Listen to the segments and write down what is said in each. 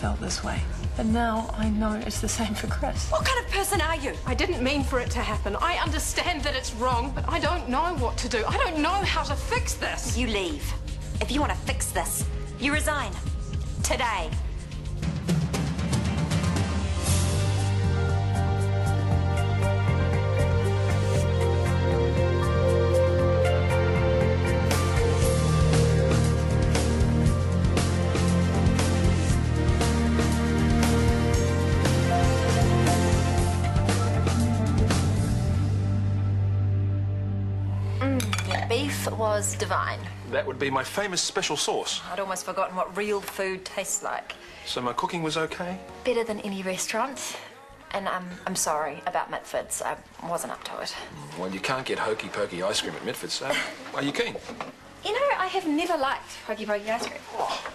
felt this way. And now I know it's the same for Chris. What kind of person are you? I didn't mean for it to happen. I understand that it's wrong, but I don't know what to do. I don't know how to fix this. You leave. If you want to fix this, you resign. Today. Beef was divine. That would be my famous special sauce. I'd almost forgotten what real food tastes like. So my cooking was okay? Better than any restaurant. And I'm sorry about Mitford's. I wasn't up to it. Well, you can't get hokey pokey ice cream at Mitford's, so are you keen? You know, I have never liked hokey pokey ice cream. Oh.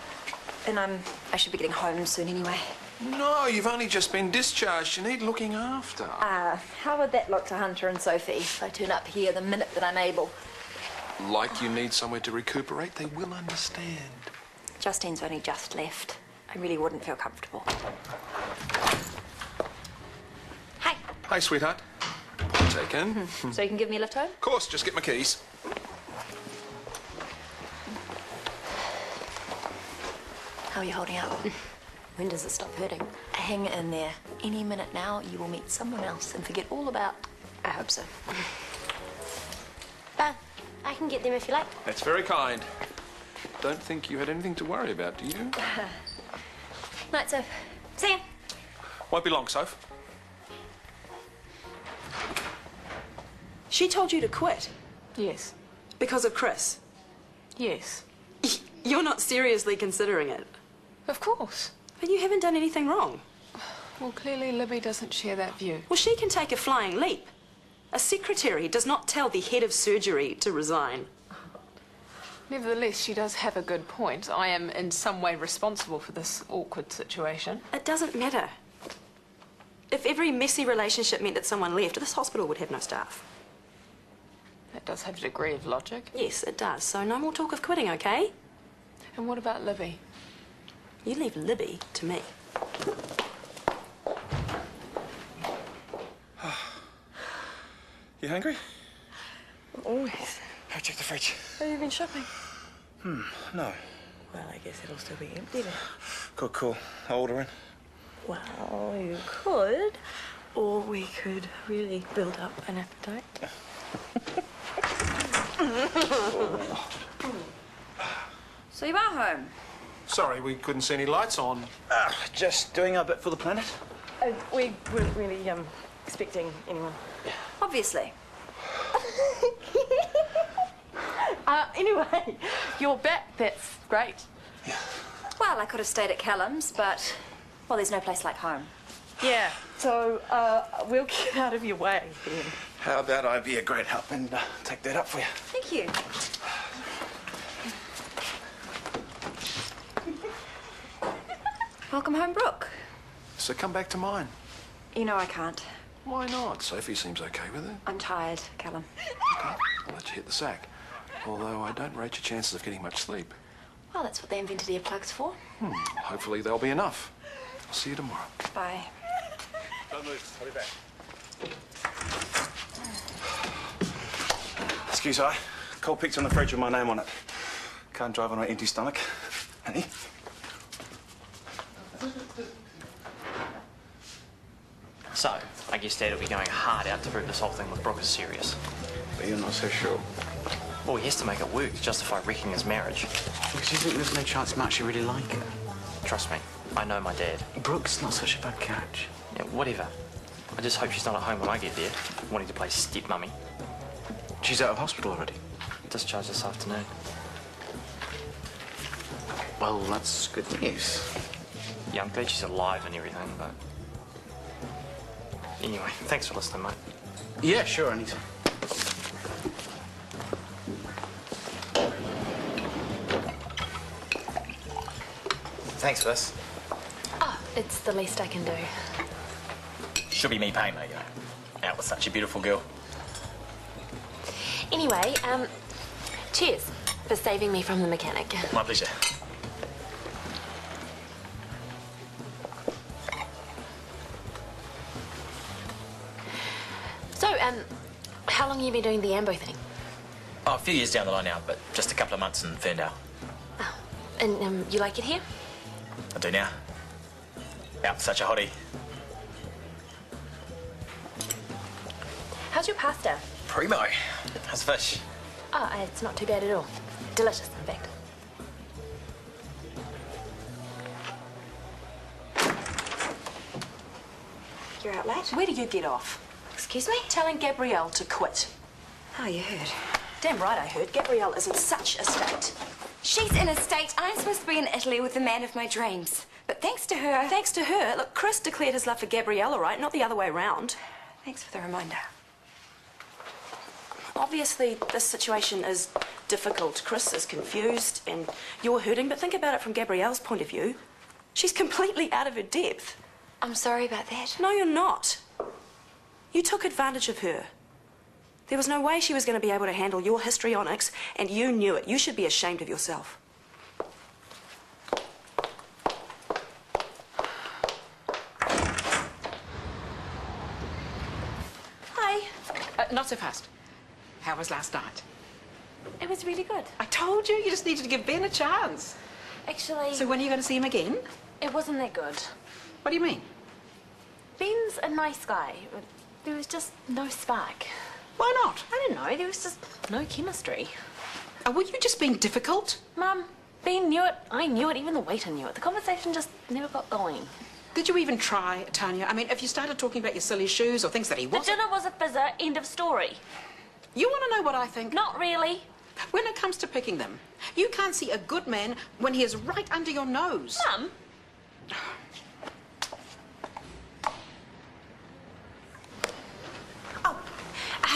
And I should be getting home soon anyway. No, you've only just been discharged. You need looking after. How would that look to Hunter and Sophie if I turn up here the minute that I'm able? Like you need somewhere to recuperate, they will understand. Justine's only just left. I really wouldn't feel comfortable. Hey. Hey, sweetheart. Point taken. So you can give me a lift home? Of course, just get my keys. How are you holding up? When does it stop hurting? Hang in there. Any minute now, you will meet someone else and forget all about... I hope so. I can get them if you like. That's very kind. Don't think you had anything to worry about, do you? Night, Soph. See ya. Won't be long, Soph. She told you to quit? Yes. Because of Chris? Yes. You're not seriously considering it? Of course. But you haven't done anything wrong. Well, clearly Libby doesn't share that view. Well, she can take a flying leap. A secretary does not tell the head of surgery to resign. Nevertheless, she does have a good point. I am in some way responsible for this awkward situation. It doesn't matter. If every messy relationship meant that someone left, this hospital would have no staff. That does have a degree of logic. Yes, it does. So no more talk of quitting, okay? And what about Libby? You leave Libby to me. You hungry? Always. I'll check the fridge. Have you been shopping? No. Well, I guess it'll still be empty then. Cool. I'll order in. Well, you could. Or we could really build up an appetite. So you are home? Sorry, we couldn't see any lights on. Just doing our bit for the planet. We weren't really expecting anyone. Obviously. Anyway, you're back. That's great. Yeah. Well, I could have stayed at Callum's, but, well, there's no place like home. Yeah. So we'll get out of your way then. How about I be a great help and take that up for you? Thank you. Welcome home, Brooke. So come back to mine. You know I can't. Why not? Sophie seems okay with it. I'm tired, Callum. Okay, I'll let you hit the sack. Although I don't rate your chances of getting much sleep. Well, that's what they invented earplugs for. Hopefully there'll be enough. I'll see you tomorrow. Bye. Don't move. I'll be back. Excuse I. Cold picture on the fridge with my name on it. Can't drive on an empty stomach. Honey? So, I guess Dad will be going hard out to prove this whole thing with Brooke is serious. But you're not so sure. Well, he has to make it work to justify wrecking his marriage. Because you think there's no chance you might actually really like her? Trust me, I know my dad. Brooke's not such a bad catch. Yeah, whatever. I just hope she's not at home when I get there, wanting to play step-mummy. She's out of hospital already? Discharged this afternoon. Well, that's good news. Yeah, I'm glad she's alive and everything, but... Anyway, thanks for listening, mate. Yeah, sure, anytime. Thanks for this. Oh, it's the least I can do. Should be me paying, though, you know. Out with such a beautiful girl. Anyway, cheers for saving me from the mechanic. My pleasure. how long have you been doing the Ambo thing? Oh, a few years down the line now, but just a couple of months in Ferndale. Oh, and you like it here? I do now. Yeah, such a hottie. How's your pasta? Primo. How's the fish? Oh, it's not too bad at all. Delicious, in fact. You're out late? Where do you get off? Excuse me? Telling Gabrielle to quit. Oh, you heard. Damn right I heard. Gabrielle is in such a state. She's in a state. I'm supposed to be in Italy with the man of my dreams. But thanks to her... Thanks to her, look, Chris declared his love for Gabrielle, all right? Not the other way around. Thanks for the reminder. Obviously, this situation is difficult. Chris is confused and you're hurting, but think about it from Gabrielle's point of view. She's completely out of her depth. I'm sorry about that. No, you're not. You took advantage of her. There was no way she was going to be able to handle your histrionics, and you knew it. You should be ashamed of yourself. Hi. Not so fast. How was last night? It was really good. I told you, you just needed to give Ben a chance. Actually, So when are you going to see him again? it wasn't that good. What do you mean? Ben's a nice guy. There was just no spark. Why not? I don't know, there was just no chemistry. Were you just being difficult? Mum, Ben knew it, I knew it, even the waiter knew it. The conversation just never got going. Did you even try, Tanya? I mean, if you started talking about your silly shoes or things that he The wasn't... dinner was a fizzer, end of story. You want to know what I think? Not really. When it comes to picking them, you can't see a good man when he is right under your nose. Mum?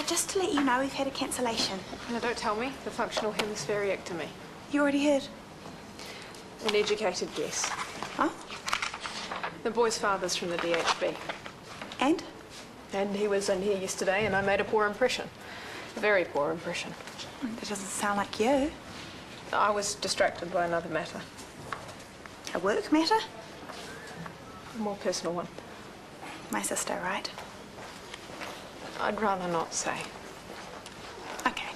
Just to let you know, we've had a cancellation. No, don't tell me. The functional hemispherectomy. You already heard? An educated guess. Oh? The boy's father's from the DHB. And? And he was in here yesterday and I made a poor impression. A very poor impression. That doesn't sound like you. I was distracted by another matter. A work matter? A more personal one. My sister, right? I'd rather not say. Okay.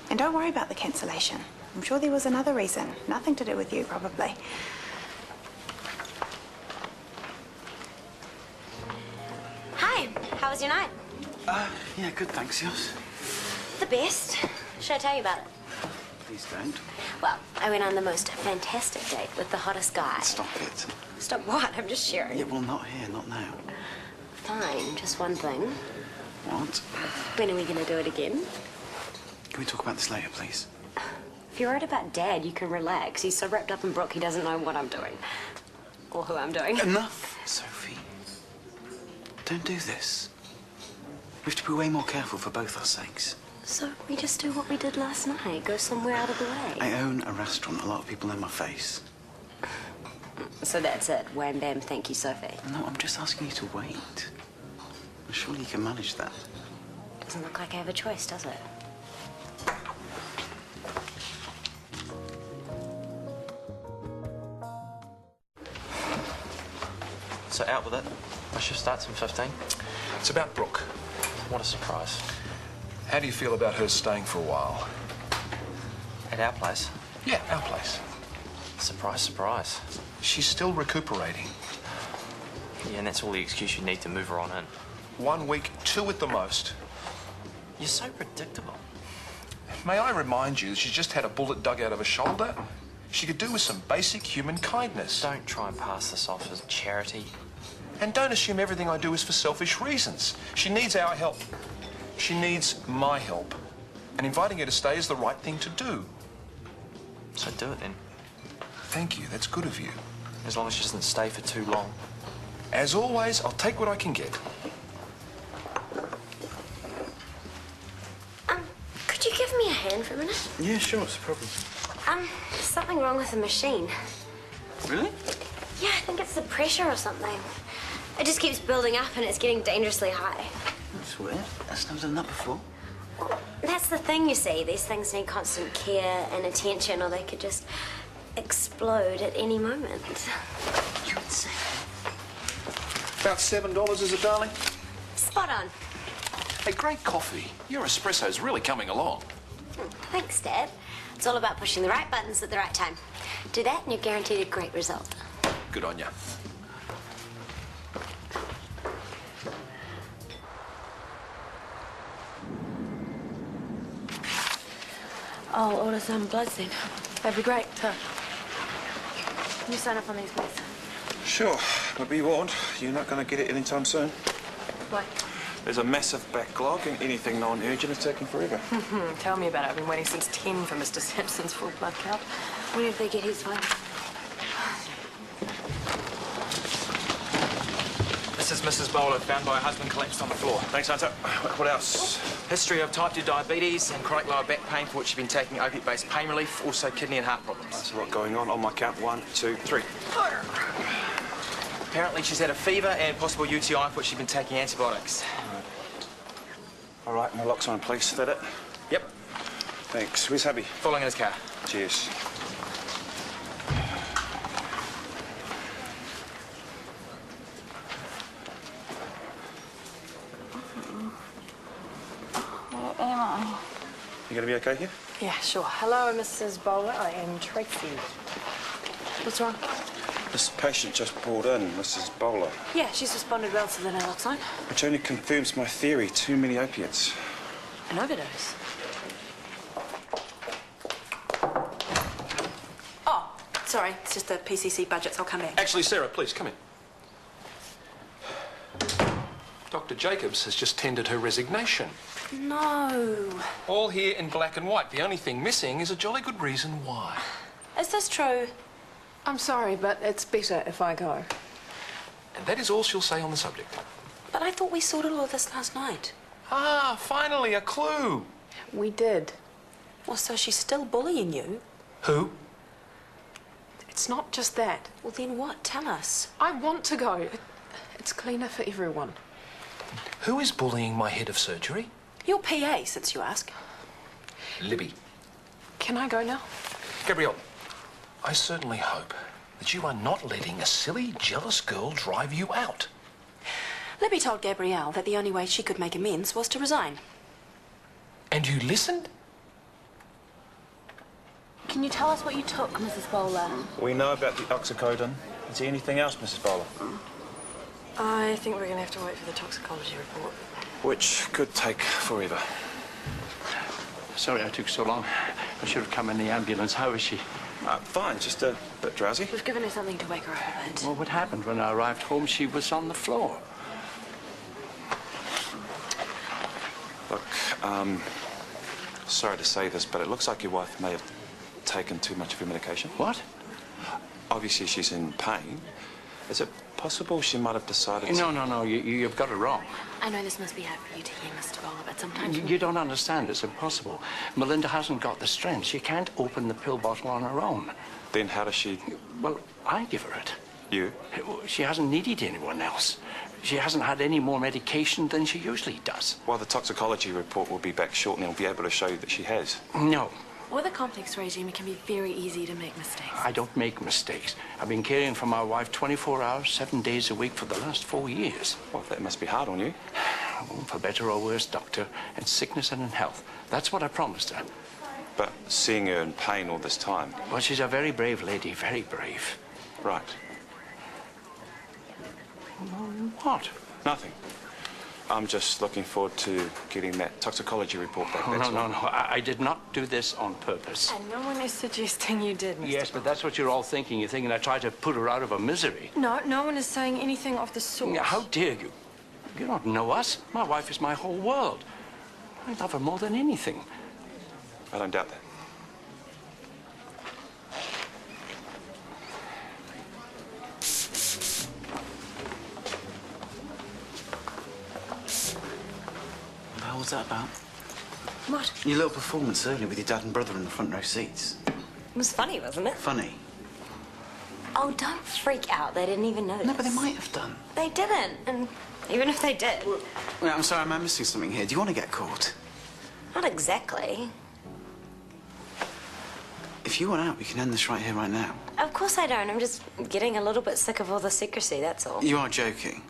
And don't worry about the cancellation. I'm sure there was another reason. Nothing to do with you, probably. Hi, how was your night? Yeah, good, thanks. Yours? The best. Should I tell you about it? Please don't. Well, I went on the most fantastic date with the hottest guy. Stop it. Stop what? I'm just sharing. Yeah, well, not here, not now. Fine, just one thing. What? When are we going to do it again? Can we talk about this later, please? If you're worried about Dad, you can relax. He's so wrapped up in Brooke, he doesn't know what I'm doing. Or who I'm doing. Enough, Sophie. Don't do this. We have to be way more careful for both our sakes. So we just do what we did last night. Go somewhere out of the way. I own a restaurant. A lot of people know my face. So that's it. Wham bam, thank you, Sophie. No, I'm just asking you to wait. Surely you can manage that. Doesn't look like I have a choice, does it? So out with it. My shift starts in 15. It's about Brooke. What a surprise. How do you feel about her staying for a while? At our place. Yeah, our place. Surprise, surprise. She's still recuperating. Yeah, and that's all the excuse you need to move her on in. 1 week, 2 at the most. You're so predictable. May I remind you that she's just had a bullet dug out of her shoulder? She could do with some basic human kindness. Don't try and pass this off as charity. And don't assume everything I do is for selfish reasons. She needs our help. She needs my help. And inviting her to stay is the right thing to do. So do it then. Thank you, that's good of you. As long as she doesn't stay for too long. As always, I'll take what I can get. Could you give me a hand for a minute? Yeah, sure, it's a problem. There's something wrong with the machine. Really? Yeah, I think it's the pressure or something. It just keeps building up and it's getting dangerously high. That's weird. That's never done that before. That's the thing, you see. These things need constant care and attention or they could just explode at any moment. You're insane. About $7, is it, darling? Spot on. Hey, great coffee. Your espresso's really coming along. Thanks, Dad. It's all about pushing the right buttons at the right time. Do that and you're guaranteed a great result. Good on you. I'll order some bloods then. That'd be great. Can you sign up on these, please? Sure, but be warned, you're not going to get it anytime soon. Why? There's a massive backlog and anything non-urgent is taking forever. Tell me about it. I've been waiting since 10 for Mr. Sampson's full blood count. When did they get his fine? This is Mrs. Bowler, found by her husband collapsed on the floor. Thanks, Hunter. What else? History of type 2 diabetes and chronic lower back pain, for which she's been taking opiate-based pain relief, also kidney and heart problems. There's a lot going on my count. 1, 2, 3. Apparently she's had a fever and possible UTI, for which she's been taking antibiotics. All right, naloxone, please. Is that it? Yep. Thanks. Where's hubby? Following in his car. Cheers. Where am I? You gonna be okay here? Yeah, sure. Hello, Mrs. Bowler. I am Tracy. What's wrong? This patient just brought in, Mrs. Bowler, Yeah, she's responded well to the naloxone. which only confirms my theory. Too many opiates. An overdose. Oh, sorry. It's just the PCC budgets. I'll come back. Actually, Sarah, please, come in. Dr. Jacobs has just tendered her resignation. No. All here in black and white. The only thing missing is a jolly good reason why. Is this true? I'm sorry, but it's better if I go. And that is all she'll say on the subject. But I thought we sorted all of this last night. Ah, finally a clue. We did. Well, so she's still bullying you? Who? It's not just that. Well, then what? Tell us. I want to go. It's cleaner for everyone. Who is bullying my head of surgery? Your PA, since you ask. Libby. Can I go now? Gabrielle, I certainly hope that you are not letting a silly, jealous girl drive you out. Libby told Gabrielle that the only way she could make amends was to resign. And you listened? Can you tell us what you took, Mrs. Bowler? We know about the oxycodone. Is there anything else, Mrs. Bowler? I think we're going to have to wait for the toxicology report. Which could take forever. Sorry I took so long. I should have come in the ambulance. How is she? Fine, just a bit drowsy. We've given her something to wake her up a bit. Well, what happened when I arrived home? She was on the floor. Look, sorry to say this, but it looks like your wife may have taken too much of your medication. What? Obviously, she's in pain. Is it possible she might have decided No. You've got it wrong. I know this must be hard for you to hear, Mr. Bowler, but sometimes... You don't understand. It's impossible. Melinda hasn't got the strength. She can't open the pill bottle on her own. Then how does she... Well, I give her it. You? She hasn't needed anyone else. She hasn't had any more medication than she usually does. Well, the toxicology report will be back shortly and will be able to show you that she has. No. With a complex regime, it can be very easy to make mistakes. I don't make mistakes. I've been caring for my wife 24 hours, 7 days a week for the last 4 years. Well, that must be hard on you. Well, for better or worse, Doctor, in sickness and in health. That's what I promised her. But seeing her in pain all this time... Well, she's a very brave lady, very brave. Right. What? Nothing. I'm just looking forward to getting that toxicology report back. Oh, no. I did not do this on purpose. And no one is suggesting you did, Mr. Yes, but that's what you're all thinking. You're thinking I tried to put her out of her misery. No, no one is saying anything of the sort. How dare you? You don't know us. My wife is my whole world. I love her more than anything. I don't doubt that. What was that about? What? Your little performance earlier with your dad and brother in the front row seats. It was funny, wasn't it? Funny. Oh, don't freak out. They didn't even notice. No, but they might have done. They didn't. And even if they did... Wait, I'm sorry, am I missing something here? Do you want to get caught? Not exactly. If you want out, we can end this right here, right now. Of course I don't. I'm just getting a little bit sick of all the secrecy, that's all. You are joking.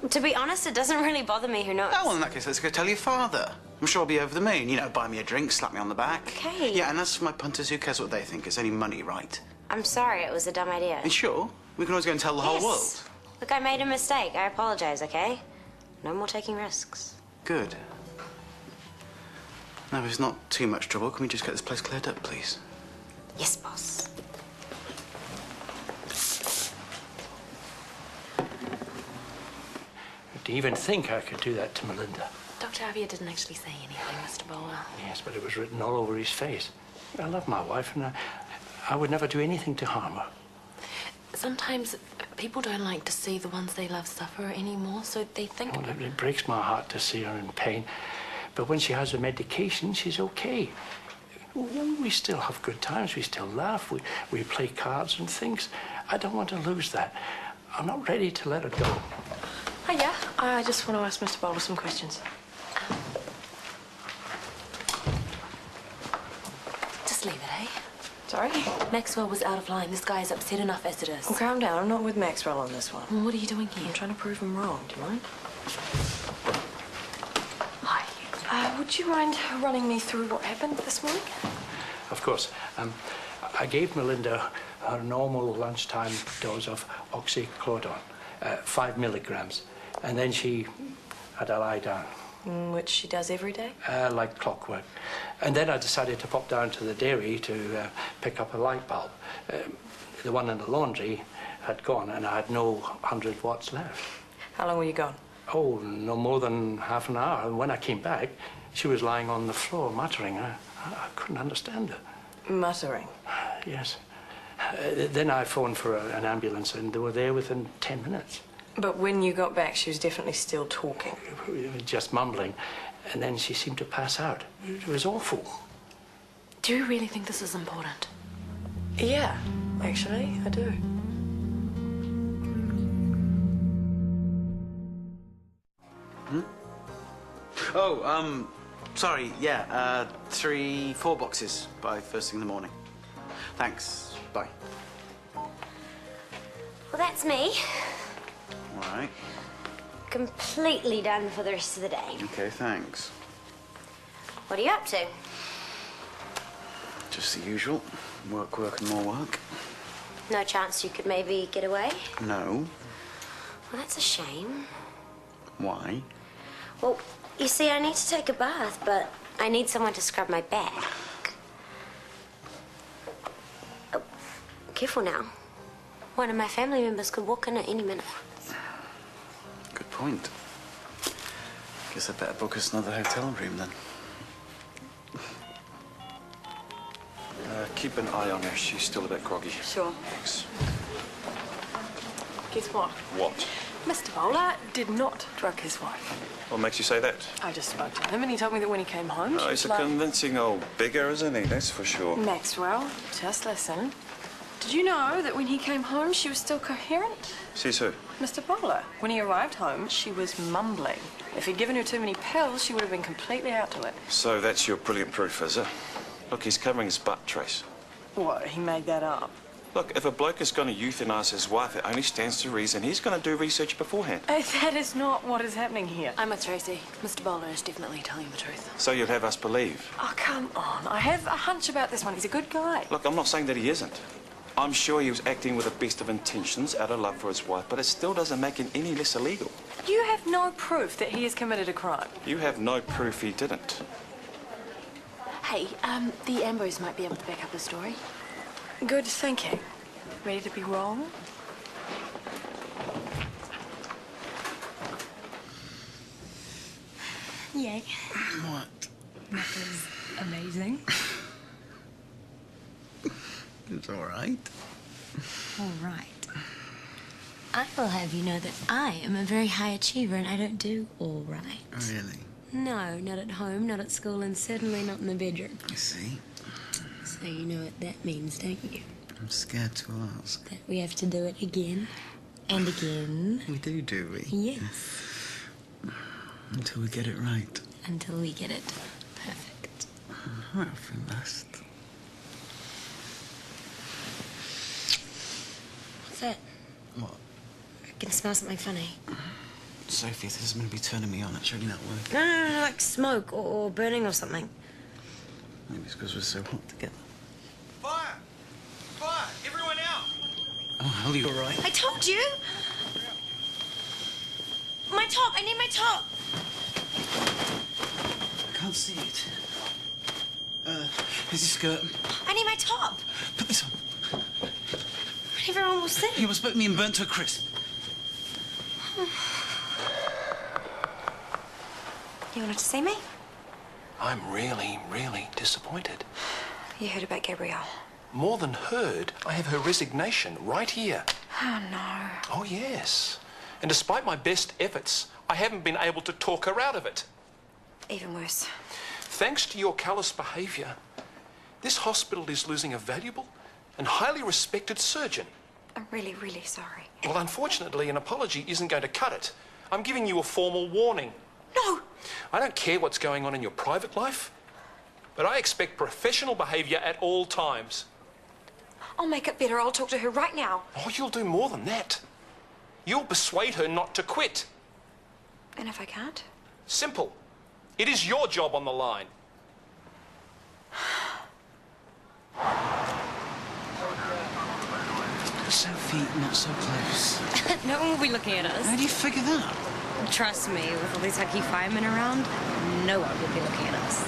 To be honest, it doesn't really bother me. Who knows? Oh, well, in that case, let's go tell your father. I'm sure he'll be over the moon. You know, buy me a drink, slap me on the back. Okay. Yeah, and as for my punters, who cares what they think? It's only money, right? I'm sorry, it was a dumb idea. And sure, we can always go and tell the whole world. Look, I made a mistake. I apologize, okay? No more taking risks. Good. Now, if it's not too much trouble, can we just get this place cleared up, please? Yes, boss. To even think I could do that to Melinda. Dr. Javier didn't actually say anything, Mr. Bowler. Yes, but it was written all over his face. I love my wife, and I would never do anything to harm her. Sometimes people don't like to see the ones they love suffer anymore, so they think... Oh, it breaks my heart to see her in pain. But when she has her medication, she's okay. We still have good times. We still laugh. We play cards and things. I don't want to lose that. I'm not ready to let her go. Hiya. I just want to ask Mr. Bowler some questions. Just leave it, eh? Sorry? Maxwell was out of line. This guy is upset enough as it is. Well, calm down. I'm not with Maxwell on this one. Well, what are you doing here? I'm trying to prove him wrong. Do you mind? Hi. Would you mind running me through what happened this morning? Of course. I gave Melinda her normal lunchtime dose of oxycodone, 5 milligrams, and then she had a lie down. Which she does every day? Like clockwork. And then I decided to pop down to the dairy to pick up a light bulb. The one in the laundry had gone, and I had no 100 watts left. How long were you gone? Oh, no more than half an hour. And when I came back, she was lying on the floor, muttering. I couldn't understand her. Muttering? Yes. Then I phoned for an ambulance, and they were there within 10 minutes. But when you got back, she was definitely still talking. Just mumbling. And then she seemed to pass out. It was awful. Do you really think this is important? Yeah, actually, I do. Oh, sorry, yeah, 4 boxes by first thing in the morning. Thanks, bye. Well, that's me. All right. Completely done for the rest of the day. Okay, thanks. What are you up to? Just the usual. Work, and more work. No chance you could maybe get away? No. Well, that's a shame. Why? Well, you see, I need to take a bath, but I need someone to scrub my back. Oh, careful now. One of my family members could walk in at any minute. Good point. Guess I'd better book us another hotel room then. Keep an eye on her. She's still a bit groggy. Sure. Thanks. Guess what? What? Mr. Bowler did not drug his wife. What makes you say that? I just spoke to him and he told me that when he came home... Oh, he's a convincing old bigger, isn't he? That's for sure. Maxwell, just listen. Did you know that when he came home, she was still coherent? Says who? Mr. Bowler. When he arrived home, she was mumbling. If he'd given her too many pills, she would have been completely out to it. So that's your brilliant proof, is it? Look, he's covering his butt trace. What, he made that up? Look, if a bloke is going to euthanize his wife, it only stands to reason he's going to do research beforehand. That is not what is happening here. I'm with Tracy. Mr. Bowler is definitely telling the truth. So you'll have us believe? Oh, come on. I have a hunch about this one. He's a good guy. Look, I'm not saying that he isn't. I'm sure he was acting with the best of intentions out of love for his wife, but it still doesn't make it any less illegal. You have no proof that he has committed a crime. You have no proof he didn't. Hey, the Ambos might be able to back up the story. Good thinking. Ready to be wrong? Yay. What? That was amazing. It's all right. All right. I will have you know that I am a very high achiever and I don't do all right. Really? No, not at home, not at school, and certainly not in the bedroom. I see. So you know what that means, don't you? I'm scared to ask. That we have to do it again and again. We do we? Yes. Until we get it right. Until we get it perfect. Hopefully last. What's that? What? I can smell something funny. Sophie, this is going to be turning me on. It's really not working. No, like smoke or burning or something. Maybe it's because we're so hot together. Fire! Fire! Everyone out! Oh, hell, you all right? I told you! My top! I need my top! I can't see it. Here's your skirt. I need my top! Put this on. Whatever everyone will see. You were spoke me and burnt to a crisp. You wanted to see me? I'm really, really disappointed. You heard about Gabrielle. More than heard, I have her resignation right here. Oh, no. Oh, yes. And despite my best efforts, I haven't been able to talk her out of it. Even worse. Thanks to your callous behaviour, this hospital is losing a valuable and highly respected surgeon. I'm really, really sorry. Well, unfortunately, an apology isn't going to cut it. I'm giving you a formal warning. No! I don't care what's going on in your private life, but I expect professional behaviour at all times. I'll make it better. I'll talk to her right now. Oh, you'll do more than that. You'll persuade her not to quit. And if I can't? Simple. It is your job on the line. Sophie, not so close. No one will be looking at us. How do you figure that? Trust me, with all these hooky firemen around, no one will be looking at us.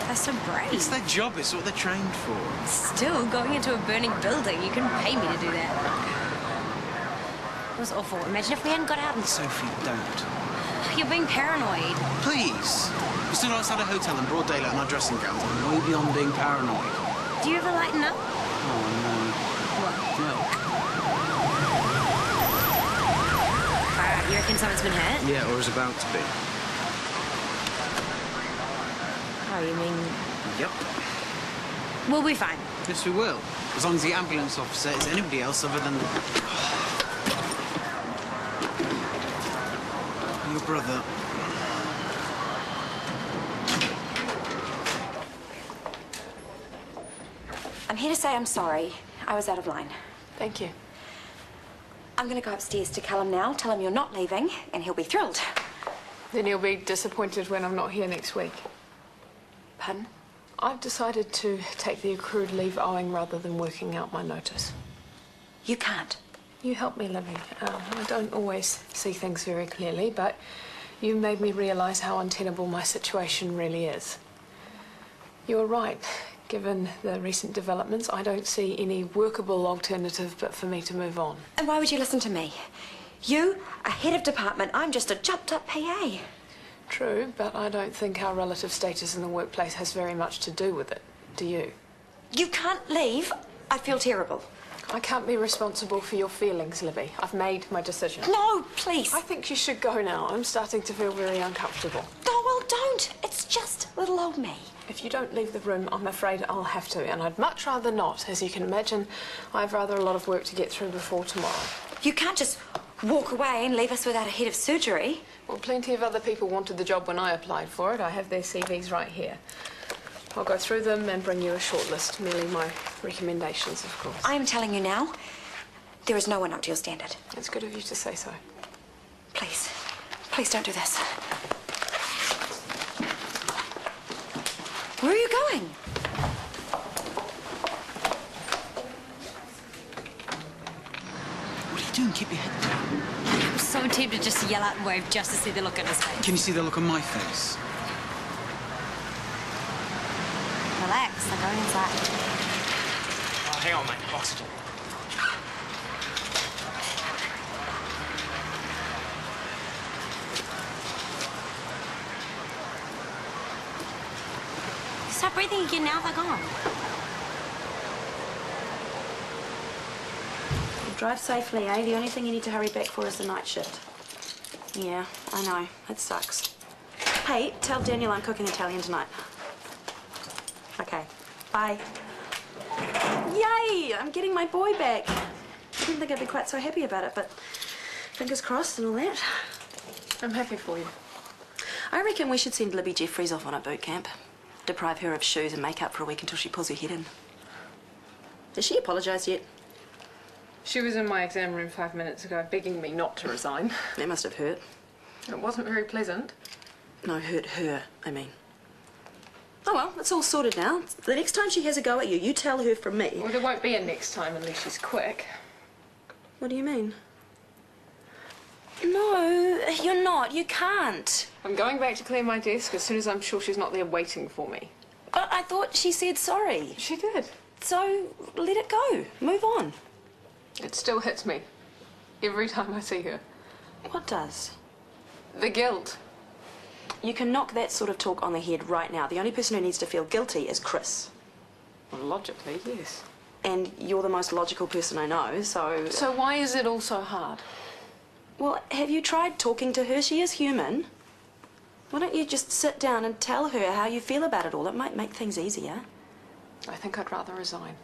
They're so brave. It's their job. It's what they're trained for. Still, going into a burning building, you couldn't pay me to do that. It was awful. Imagine if we hadn't got out and... Sophie, don't. You're being paranoid. Please. We're still outside a hotel in broad daylight in our dressing gowns. I'm way beyond being paranoid. Do you ever lighten up? Oh, no. What? Milk. Alright, you reckon someone's been hurt? Yeah, or is about to be. Oh, you mean... Yep. We'll be fine. Yes, we will. As long as the ambulance officer is anybody else other than... your brother. I'm here to say I'm sorry. I was out of line. Thank you. I'm going to go upstairs to Callum now, tell him you're not leaving, and he'll be thrilled. Then you'll be disappointed when I'm not here next week. Pardon? I've decided to take the accrued leave owing rather than working out my notice. You can't. You help me, Libby. I don't always see things very clearly, but you made me realise how untenable my situation really is. You're right. Given the recent developments, I don't see any workable alternative but for me to move on. And why would you listen to me? You, a head of department, I'm just a jumped-up PA. True, but I don't think our relative status in the workplace has very much to do with it. Do you? You can't leave. I'd feel terrible. I can't be responsible for your feelings, Libby. I've made my decision. No, please. I think you should go now. I'm starting to feel very uncomfortable. Oh, well, don't. It's just little old me. If you don't leave the room, I'm afraid I'll have to, and I'd much rather not. As you can imagine, I've rather a lot of work to get through before tomorrow. You can't just walk away and leave us without a head of surgery. Well, plenty of other people wanted the job when I applied for it. I have their CVs right here. I'll go through them and bring you a short list, merely my recommendations, of course. I am telling you now, there is no one up to your standard. It's good of you to say so. Please, please don't do this. Where are you going? What are you doing? Keep your head down. I'm so tempted just to yell out and wave just to see the look on his face. Can you see the look on my face? Relax, I'm going inside. Oh, hang on, mate. Oxygen. Stop breathing again now, they're gone. Drive safely, eh? The only thing you need to hurry back for is the night shift. Yeah, I know. It sucks. Hey, tell Daniel I'm cooking Italian tonight. Okay. Bye. Yay! I'm getting my boy back. I didn't think I'd be quite so happy about it, but fingers crossed and all that. I'm happy for you. I reckon we should send Libby Jeffries off on a boot camp. Deprive her of shoes and makeup for a week until she pulls her head in. Has she apologised yet? She was in my exam room 5 minutes ago, begging me not to resign. That must have hurt. It wasn't very pleasant. No, hurt her, I mean. Oh well, it's all sorted now. The next time she has a go at you, you tell her from me. Well, there won't be a next time unless she's quick. What do you mean? No, you're not. You can't. I'm going back to clear my desk as soon as I'm sure she's not there waiting for me. But I thought she said sorry. She did. So let it go. Move on. It still hits me every time I see her. What does? The guilt. You can knock that sort of talk on the head right now. The only person who needs to feel guilty is Chris. Well, logically, yes. And you're the most logical person I know, so... So why is it all so hard? Well, have you tried talking to her? She is human. Why don't you just sit down and tell her how you feel about it all? It might make things easier. I think I'd rather resign.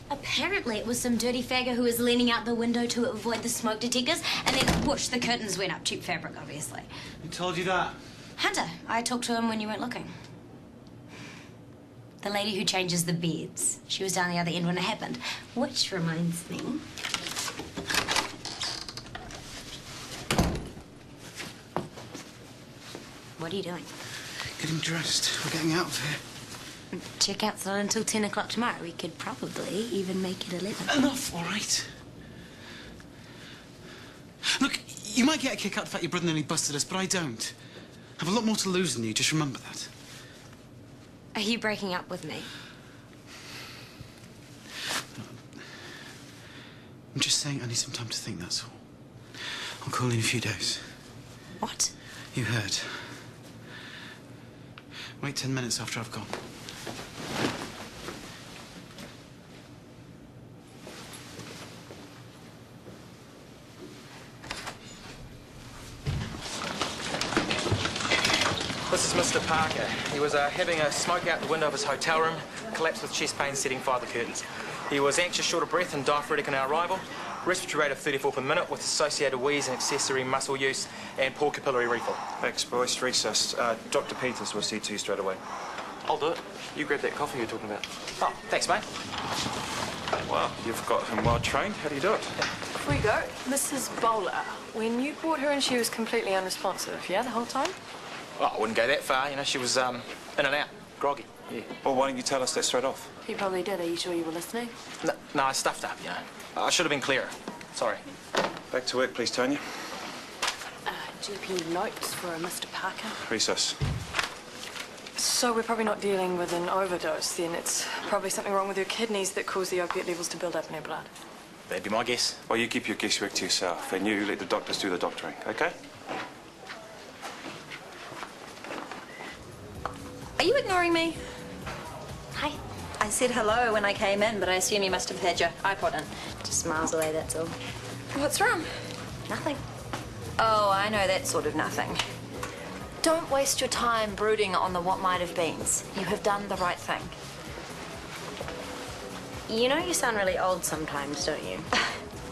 Apparently it was some dirty faggot who was leaning out the window to avoid the smoke detectors, and then whoosh, the curtains went up. Cheap fabric, obviously. Who told you that? Hunter, I talked to him when you weren't looking. The lady who changes the beds. She was down the other end when it happened. Which reminds me... What are you doing? Getting dressed. We're getting out of here. Checkout's not until 10 o'clock tomorrow. We could probably even make it 11. Enough, all right? Look, you might get a kick out of the fact your brother nearly busted us, but I don't. I have a lot more to lose than you, just remember that. Are you breaking up with me? I'm just saying I need some time to think, that's all. I'll call in a few days. What? You heard. Wait 10 minutes after I've gone. This is Mr. Parker. He was having a smoke out the window of his hotel room, collapsed with chest pain, setting fire to the curtains. He was anxious, short of breath, and diaphoretic on our arrival. Respiratory rate of 34 per minute with associated wheeze and accessory muscle use and poor capillary refill. Thanks, boys. Recess. Dr. Peters will see to you straight away. I'll do it. You grab that coffee you were talking about. Oh, thanks, mate. Wow, you've got him well trained. How do you do it? Before you go, Mrs. Bowler, when you brought her in, she was completely unresponsive, yeah, the whole time? Oh, I wouldn't go that far. You know, she was in and out, groggy. Yeah. Well, why don't you tell us that straight off? He probably did. Are you sure you were listening? No, I stuffed up, you know. I should have been clearer. Sorry. Back to work, please, Tanya. GP notes for a Mr. Parker. Recess. So we're probably not dealing with an overdose, then. It's probably something wrong with her kidneys that caused the opiate levels to build up in her blood. That'd be my guess. Well, you keep your guesswork to yourself, and you let the doctors do the doctoring, OK? Are you ignoring me? Hi. I said hello when I came in, but I assume you must have had your iPod in. Just miles away, that's all. What's wrong? Nothing. Oh, I know that sort of nothing. Don't waste your time brooding on the what might have beens. You have done the right thing. You know you sound really old sometimes, don't you?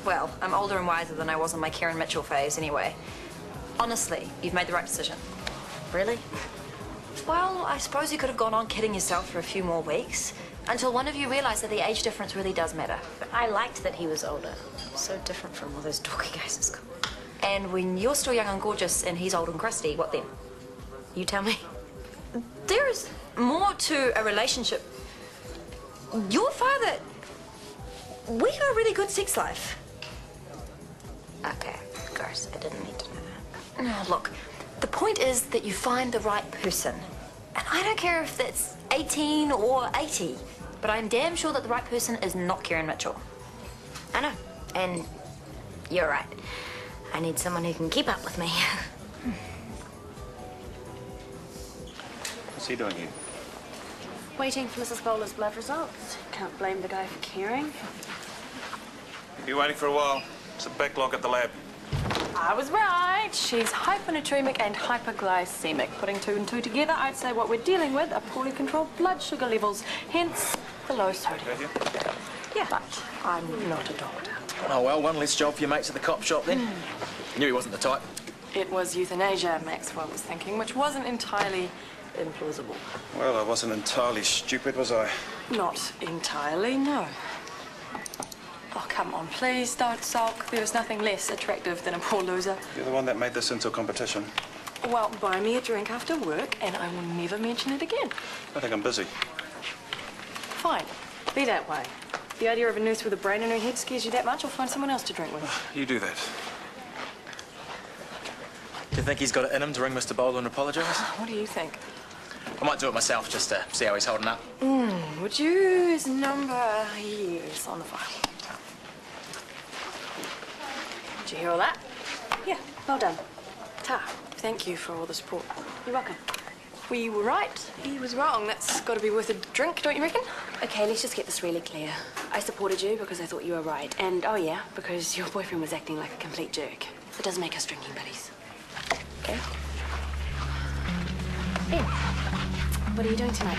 Well, I'm older and wiser than I was in my Karen Mitchell phase anyway. Honestly, you've made the right decision. Really? Well, I suppose you could have gone on kidding yourself for a few more weeks until one of you realised that the age difference really does matter. But I liked that he was older. So different from all those dorky guys at school. And when you're still young and gorgeous and he's old and crusty, what then? You tell me. There is more to a relationship. Your father... We have a really good sex life. Okay, of course. I didn't need to know that. No, look, the point is that you find the right person. And I don't care if that's 18 or 80, but I'm damn sure that the right person is not Karen Mitchell. I know. And you're right. I need someone who can keep up with me. What's he doing here? Waiting for Mrs. Bowler's blood results. Can't blame the guy for caring. You'll be waiting for a while. It's a backlog at the lab. I was right. She's hyponatremic and hyperglycemic. Putting two and two together, I'd say what we're dealing with are poorly controlled blood sugar levels, hence the low sodium. Yeah, but I'm not a doctor. Oh, well, one less job for your mates at the cop shop, then. Knew he wasn't the type. It was euthanasia, Maxwell was thinking, which wasn't entirely implausible. Well, I wasn't entirely stupid, was I? Not entirely, no. Oh, come on, please don't sulk. There is nothing less attractive than a poor loser. You're the one that made this into a competition. Well, buy me a drink after work and I will never mention it again. I think I'm busy. Fine. Be that way. The idea of a nurse with a brain in her head scares you that much, I'll find someone else to drink with. You do that. Do you think he's got it in him to ring Mr. Boulder and apologise? What do you think? I might do it myself just to see how he's holding up. Would you? His number? Yes, on the file. Did you hear all that? Yeah, well done. Ta, thank you for all the support. You're welcome. We were right. He was wrong. That's got to be worth a drink, don't you reckon? Okay, let's just get this really clear. I supported you because I thought you were right. And, oh yeah, because your boyfriend was acting like a complete jerk. It doesn't make us drinking buddies. Okay? Ben, what are you doing tonight?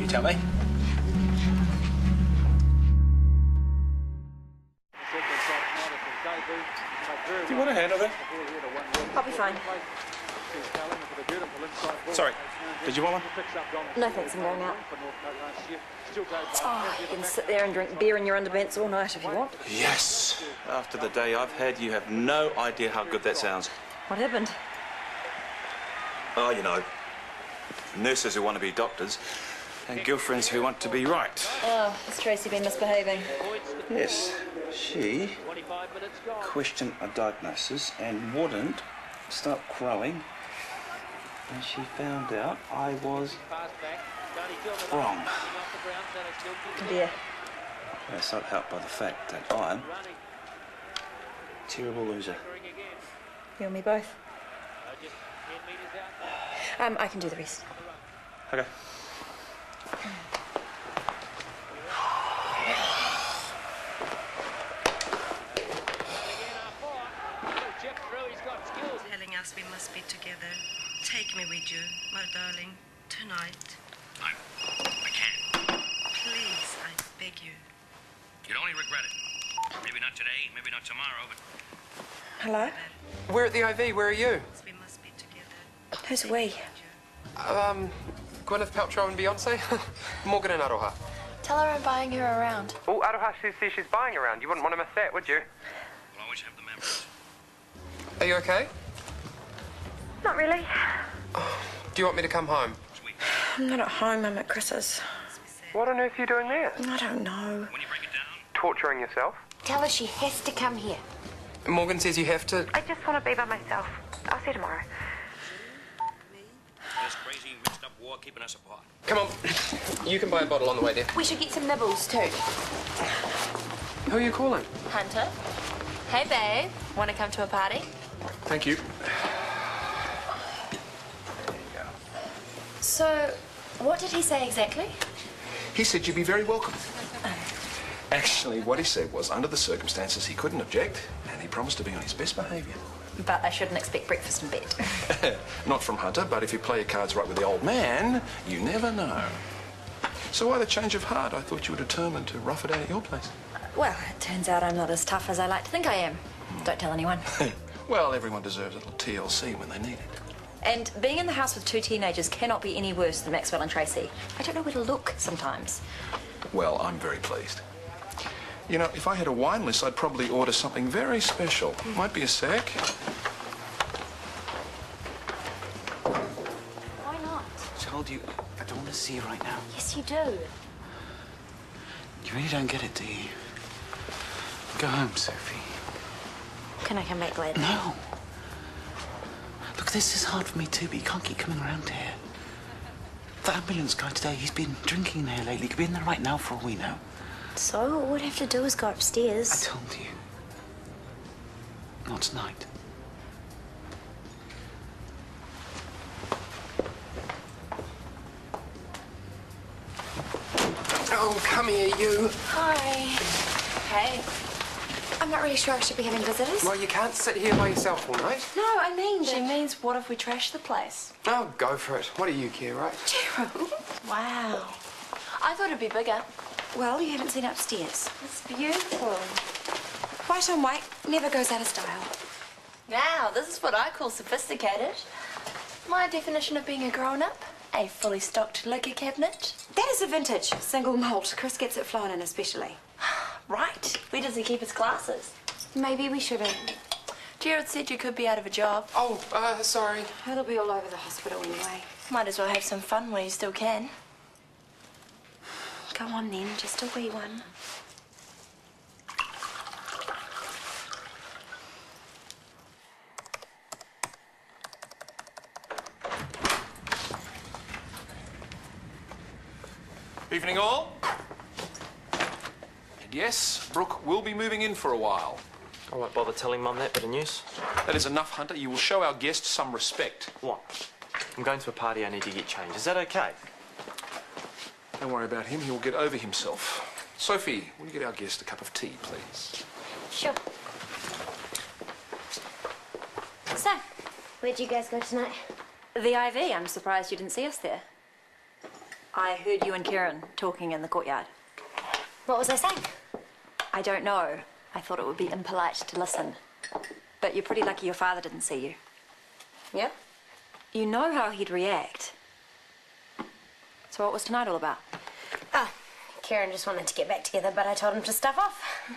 You tell me. Do you want a hand of it? I'll be fine. Sorry. Did you want one? No thanks, I'm going out. Oh, you can sit there and drink beer in your underpants all night if you want. Yes. After the day I've had, you have no idea how good that sounds. What happened? Oh, you know, nurses who want to be doctors and girlfriends who want to be right. Oh, has Tracy been misbehaving? Yes, she questioned a diagnosis and wouldn't stop crowing. And she found out I was wrong. Yeah. That's not helped by the fact that I'm a terrible loser. You and me both. I can do the rest. Okay. Telling us we must be together. Take me with you, my darling, tonight. I can't. Please, I beg you. You'd only regret it. Maybe not today, maybe not tomorrow, but... Hello? We're at the IV. Where are you? We must be together. Who's we? Gwyneth Paltrow and Beyonce? Morgan and Aroha. Tell her I'm buying her around. Oh, Aroha says she's buying around. You wouldn't want to miss that, would you? We'll always have the memories. Are you okay? Not really. Do you want me to come home? I'm not at home, I'm at Chris's. What on earth are you doing there? I don't know. Torturing yourself? Tell her she has to come here. Morgan says you have to... I just want to be by myself. I'll see you tomorrow. This crazy, mixed up war keeping us apart. Come on. You can buy a bottle on the way there. We should get some nibbles too. Who are you calling? Hunter. Hey, babe. Want to come to a party? Thank you. So, what did he say exactly? He said you'd be very welcome. Actually, what he said was, under the circumstances, he couldn't object, and he promised to be on his best behaviour. But I shouldn't expect breakfast in bed. Not from Hunter, but if you play your cards right with the old man, you never know. So why the change of heart? I thought you were determined to rough it out at your place. Well, it turns out I'm not as tough as I like to think I am. Don't tell anyone. Well, everyone deserves a little TLC when they need it. And being in the house with two teenagers cannot be any worse than Maxwell and Tracy. I don't know where to look sometimes. Well, I'm very pleased. You know, if I had a wine list, I'd probably order something very special. Might be a sec. Why not? I told you, I don't want to see you right now. Yes, you do. You really don't get it, do you? Go home, Sophie. Can I come back later? No. Look, this is hard for me too, but you can't keep coming around here. The ambulance guy today, he's been drinking in here lately. He could be in there right now for all we know. So, all we'd have to do is go upstairs. I told you. Not tonight. Oh, come here, you. Hi. Hey. I'm not really sure I should be having visitors. Well, you can't sit here by yourself all night. No, I mean She means, what if we trash the place? Oh, go for it. What do you care, right? Wow. I thought it'd be bigger. Well, you haven't seen upstairs. It's beautiful. White on white never goes out of style. Now, this is what I call sophisticated. My definition of being a grown-up, a fully stocked liquor cabinet. That is a vintage, single malt. Chris gets it flown in especially. Right. Where does he keep his glasses? Maybe we shouldn't. Jared said you could be out of a job. Oh, sorry. It'll be all over the hospital anyway. Might as well have some fun while you still can. Go on then, just a wee one. Evening all. And yes, Brooke will be moving in for a while. I won't bother telling Mum that bit of news. That is enough, Hunter. You will show our guests some respect. What? I'm going to a party. I need to get changed. Is that okay? Don't worry about him. He will get over himself. Sophie, will you get our guest a cup of tea, please? Sure. So, where'd you guys go tonight? The IV. I'm surprised you didn't see us there. I heard you and Kieran talking in the courtyard. What was I saying? I don't know. I thought it would be impolite to listen. But you're pretty lucky your father didn't see you. Yeah? You know how he'd react. So what was tonight all about? Oh, Kieran just wanted to get back together, but I told him to stuff off.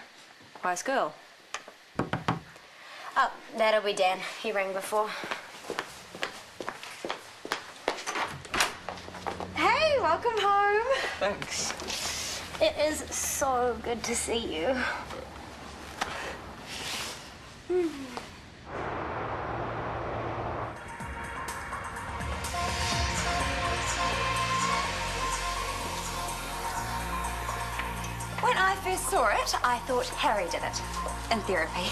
Wise girl. Oh, that'll be Dan. He rang before. Hey, welcome home. Thanks. It is so good to see you. When I first saw it, I thought Harry did it. In therapy.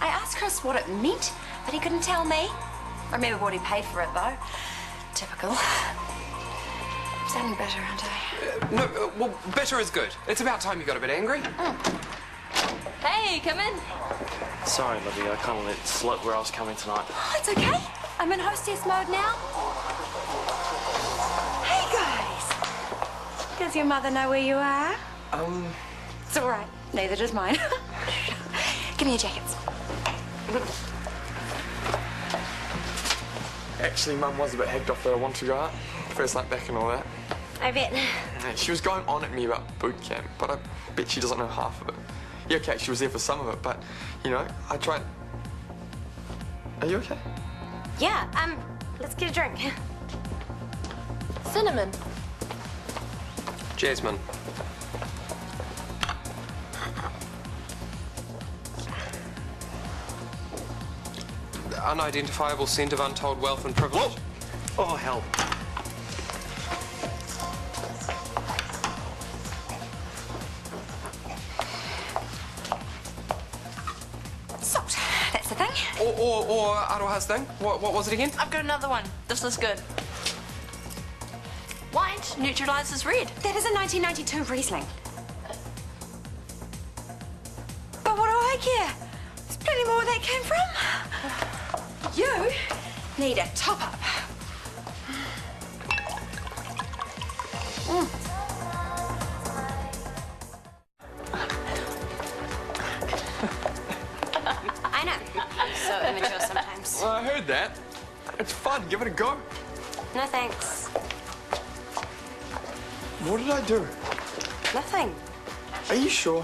I asked Chris what it meant, but he couldn't tell me. I remember what he paid for it, though. Typical. I'm sounding better, aren't I? No, well, better is good. It's about time you got a bit angry. Hey, come in. Sorry, Olivia. I kind of let it slip where I was coming tonight. Oh, it's okay. I'm in hostess mode now. Hey, guys. Does your mother know where you are? It's all right. Neither does mine. Give me your jackets. Actually, Mum was a bit hacked off that I wanted to go out. First night back and all that. I bet. And she was going on at me about boot camp, but I bet she doesn't know half of it. Yeah, okay, she was there for some of it, but, you know, I tried... Are you okay? Yeah, let's get a drink. Cinnamon. Jasmine. Unidentifiable scent of untold wealth and privilege. Whoa. Oh, hell. Salt. That's the thing. Or Aroha's thing. What was it again? I've got another one. This is good. White neutralizes red. That is a 1992 Riesling. But what do I care? There's plenty more where that came from. You need a top-up. I know. So immature sometimes. Well, I heard that. It's fun. Give it a go. No thanks. What did I do? Nothing. Are you sure?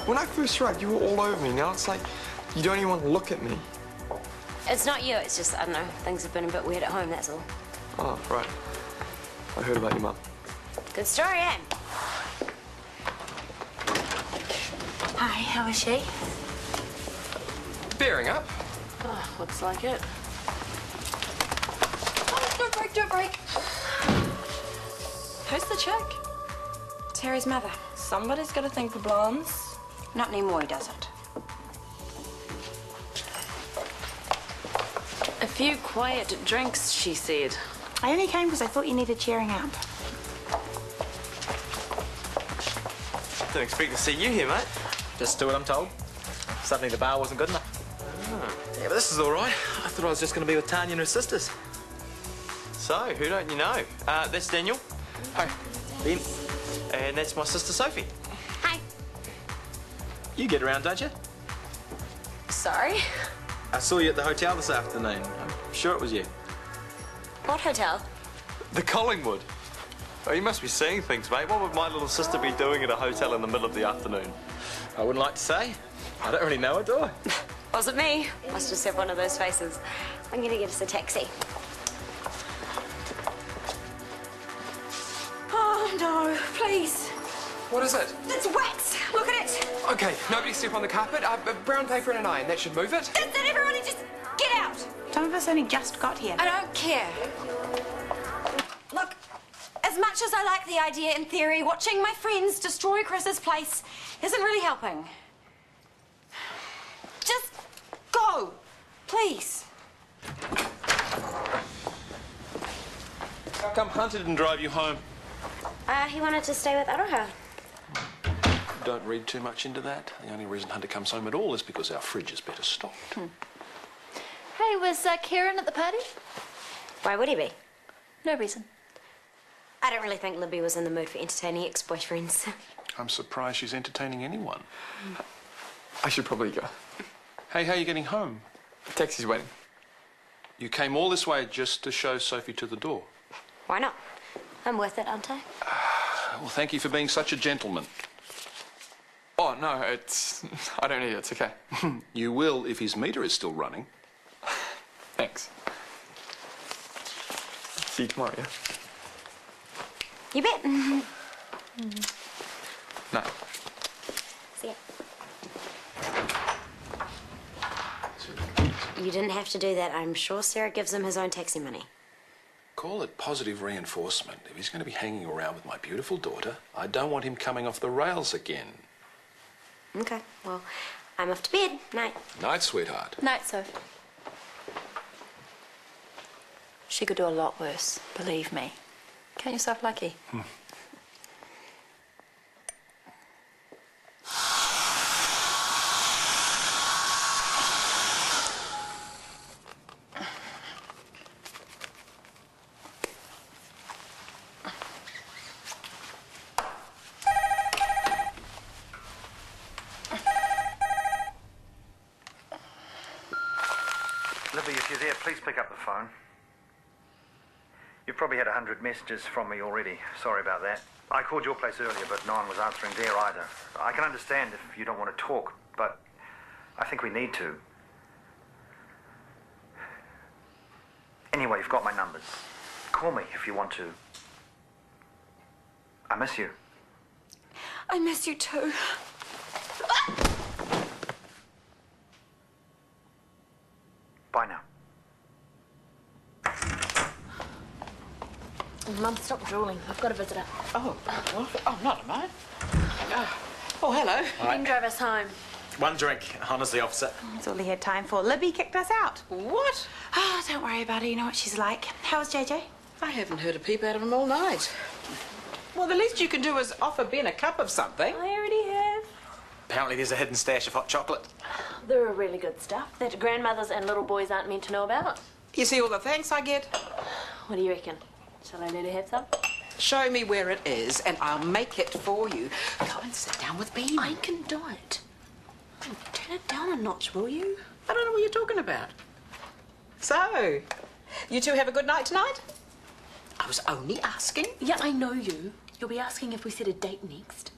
When I first arrived, you were all over me. Now it's like you don't even want to look at me. It's not you, it's just, I don't know, things have been a bit weird at home, that's all. Oh, right. I heard about your mum. Good story, eh? Hi, how is she? Bearing up. Oh, looks like it. Oh, don't break, don't break. Who's the chick? It's Harry's mother. Somebody's got a thing for blondes. Not anymore, he doesn't. A few quiet drinks, she said. I only came because I thought you needed cheering up. Didn't expect to see you here, mate. Just do what I'm told. Suddenly the bar wasn't good enough. Yeah, but this is all right. I thought I was just going to be with Tanya and her sisters. So, who don't you know? That's Daniel. Hi. Ben. And that's my sister, Sophie. Hi. You get around, don't you? Sorry? I saw you at the hotel this afternoon. I'm sure it was you. What hotel? The Collingwood. Oh, you must be seeing things, mate. What would my little sister be doing at a hotel in the middle of the afternoon? I wouldn't like to say. I don't really know her, do I? Wasn't me. Must just have one of those faces. I'm gonna get us a taxi. Oh, no, please. What is it? It's wax. Look at it. Okay, nobody step on the carpet. Brown paper and an iron. That should move it. That's it, everybody just get out. Some of us only just got here. I don't care. Look, as much as I like the idea in theory, watching my friends destroy Chris's place isn't really helping. Just go, please. How come Hunter didn't drive you home? He wanted to stay with Aroha. Don't read too much into that. The only reason Hunter comes home at all is because our fridge is better stocked. Hey, was Kieran at the party? Why would he be? No reason. I don't really think Libby was in the mood for entertaining ex-boyfriends. I'm surprised she's entertaining anyone. I should probably go. Hey, how are you getting home? The taxi's waiting. You came all this way just to show Sophie to the door. Why not? I'm worth it, aren't I? Well, thank you for being such a gentleman. Oh, no, it's... I don't need it, it's okay. You will if his meter is still running. Thanks. See you tomorrow, yeah? You bet. No. See ya. You didn't have to do that. I'm sure Sarah gives him his own taxi money. Call it positive reinforcement. If he's going to be hanging around with my beautiful daughter, I don't want him coming off the rails again. Okay, well, I'm off to bed. Night. Night, sweetheart. Night, Soph. She could do a lot worse, believe me. Count yourself lucky. Libby, if you're there, please pick up the phone. You've probably had 100 messages from me already. Sorry about that. I called your place earlier, but no one was answering there either. I can understand if you don't want to talk, but I think we need to. Anyway, you've got my numbers. Call me if you want to. I miss you. I miss you too. Bye now. Mum, stop drooling. I've got a visitor. Oh, what? Oh, not a mine. Oh, hello. You can drive us home. One drink, honestly, officer. That's all he had time for. Libby kicked us out. What? Oh, don't worry about it. You know what she's like. How's JJ? I haven't heard a peep out of him all night. Well, the least you can do is offer Ben a cup of something. I already have. Apparently there's a hidden stash of hot chocolate. There are really good stuff that grandmothers and little boys aren't meant to know about. You see all the thanks I get? What do you reckon? Shall I let her have some? Show me where it is, and I'll make it for you. Go and sit down with Ben. I can do it. Turn it down a notch, will you? I don't know what you're talking about. So, you two have a good night tonight? I was only asking. Yeah, I know you. You'll be asking if we set a date next.